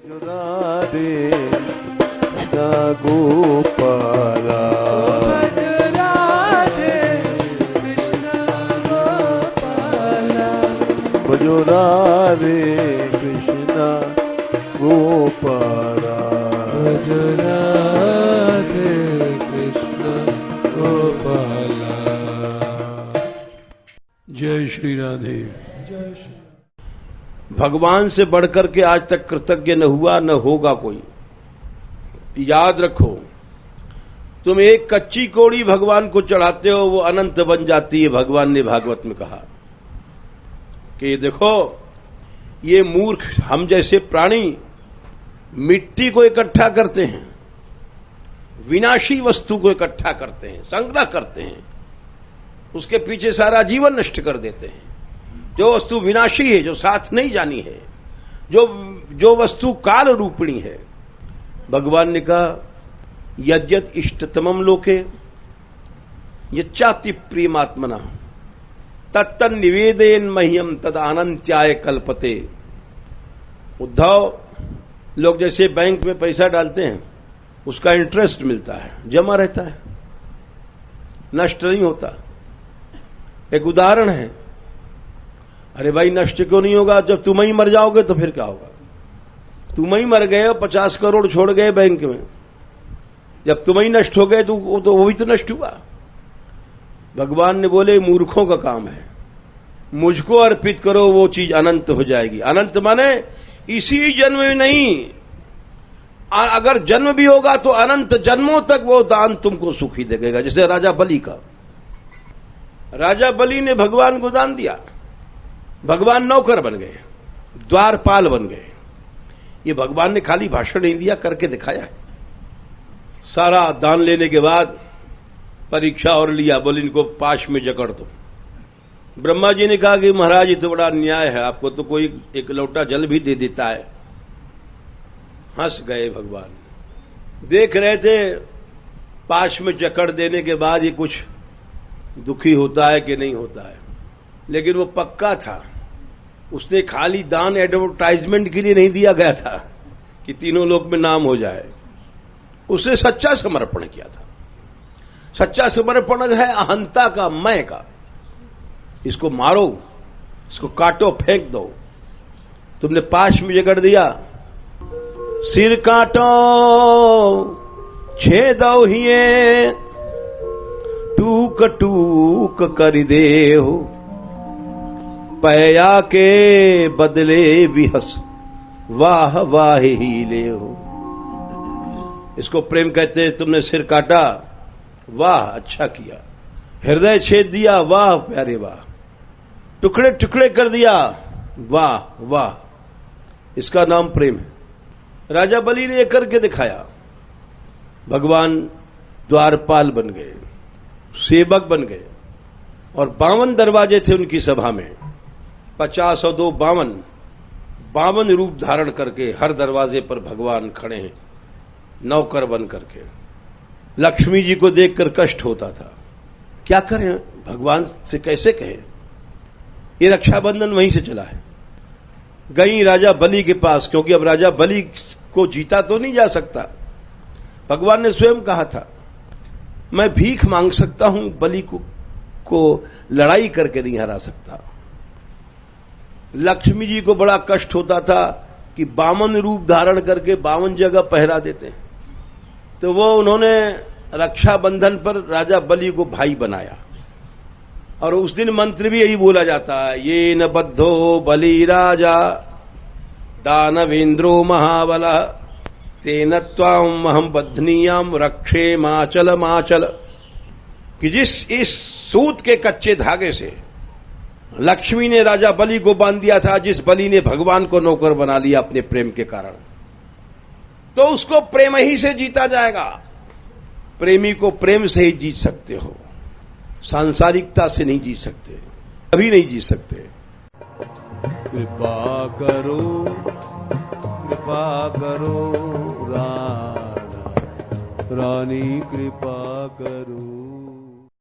राधे कृष्ण गोपाला भज राधे कृष्ण गोपाला भजो राधे कृष्ण गोपाला भज राधे कृष्ण गोपाला। जय श्री राधे। जय श्री भगवान से बढ़कर के आज तक कृतज्ञ न हुआ न होगा कोई। याद रखो, तुम एक कच्ची कोड़ी भगवान को चढ़ाते हो, वो अनंत बन जाती है। भगवान ने भागवत में कहा कि देखो, ये मूर्ख हम जैसे प्राणी मिट्टी को इकट्ठा करते हैं, विनाशी वस्तु को इकट्ठा करते हैं, संग्रह करते हैं, उसके पीछे सारा जीवन नष्ट कर देते हैं। जो वस्तु विनाशी है, जो साथ नहीं जानी है, जो वस्तु काल रूपिणी है, भगवान ने कहा यद्यत इष्टतमम लोके यच्चाति प्रियमात्मना तत्तन निवेदेन मह्यम तद अनंत्याय कल्पते। उद्धव, लोग जैसे बैंक में पैसा डालते हैं, उसका इंटरेस्ट मिलता है, जमा रहता है, नष्ट नहीं होता। एक उदाहरण है। अरे भाई, नष्ट क्यों नहीं होगा? जब तुम ही मर जाओगे तो फिर क्या होगा? तुम ही मर गए, 50 करोड़ छोड़ गए बैंक में, जब तुम ही नष्ट हो गए तो वो भी तो नष्ट हुआ। भगवान ने बोले मूर्खों का काम है, मुझको अर्पित करो, वो चीज अनंत हो जाएगी। अनंत माने इसी जन्म में नहीं, अगर जन्म भी होगा तो अनंत जन्मों तक वो दान तुमको सुखी देगा। जैसे राजा बलि का, राजा बलि ने भगवान को दान दिया, भगवान नौकर बन गए, द्वारपाल बन गए। ये भगवान ने खाली भाषण नहीं दिया, करके दिखाया है। सारा दान लेने के बाद परीक्षा और लिया, बोले इनको पाश में जकड़ दो। ब्रह्मा जी ने कहा कि महाराज, ये तो बड़ा अन्याय है, आपको तो कोई एक लोटा जल भी दे देता है। हंस गए भगवान। देख रहे थे पाश में जकड़ देने के बाद ये कुछ दुखी होता है कि नहीं होता है, लेकिन वो पक्का था। उसने खाली दान एडवर्टाइजमेंट के लिए नहीं दिया गया था कि तीनों लोक में नाम हो जाए, उसने सच्चा समर्पण किया था। सच्चा समर्पण है अहंता का, मैं का। इसको मारो, इसको काटो, फेंक दो। तुमने पाश में जकड़ दिया, सिर काटो छेदो हिये टूक टूक कर दे हो, पया के बदले विहस वाह वाह ही ले हो। इसको प्रेम कहते हैं। तुमने सिर काटा, वाह अच्छा किया। हृदय छेद दिया, वाह प्यारे वाह। टुकड़े टुकड़े कर दिया, वाह वाह। इसका नाम प्रेम है। राजा बलि ने करके दिखाया। भगवान द्वारपाल बन गए, सेवक बन गए, और 52 दरवाजे थे उनकी सभा में। 50 और 2 52 रूप धारण करके हर दरवाजे पर भगवान खड़े हैं, नौकर बन करके। लक्ष्मी जी को देखकर कष्ट होता था, क्या करें, भगवान से कैसे कहें। ये रक्षाबंधन वहीं से चला है। गई राजा बलि के पास, क्योंकि अब राजा बलि को जीता तो नहीं जा सकता। भगवान ने स्वयं कहा था, मैं भीख मांग सकता हूं, बलि को लड़ाई करके नहीं हरा सकता। लक्ष्मी जी को बड़ा कष्ट होता था कि 52 रूप धारण करके 52 जगह पहरा देते, तो वो उन्होंने रक्षाबंधन पर राजा बलि को भाई बनाया। और उस दिन मंत्र भी यही बोला जाता है, ये न बद्धो बलि राजा दानवेंद्रो महाबला तेन त्वाम अहम बद्धनीयाम रक्षे माचल माचल। कि जिस इस सूत के कच्चे धागे से लक्ष्मी ने राजा बलि को बांध दिया था, जिस बलि ने भगवान को नौकर बना लिया अपने प्रेम के कारण, तो उसको प्रेम ही से जीता जाएगा। प्रेमी को प्रेम से ही जीत सकते हो, सांसारिकता से नहीं जीत सकते, कभी नहीं जीत सकते। कृपा करो राधा रानी, कृपा करो।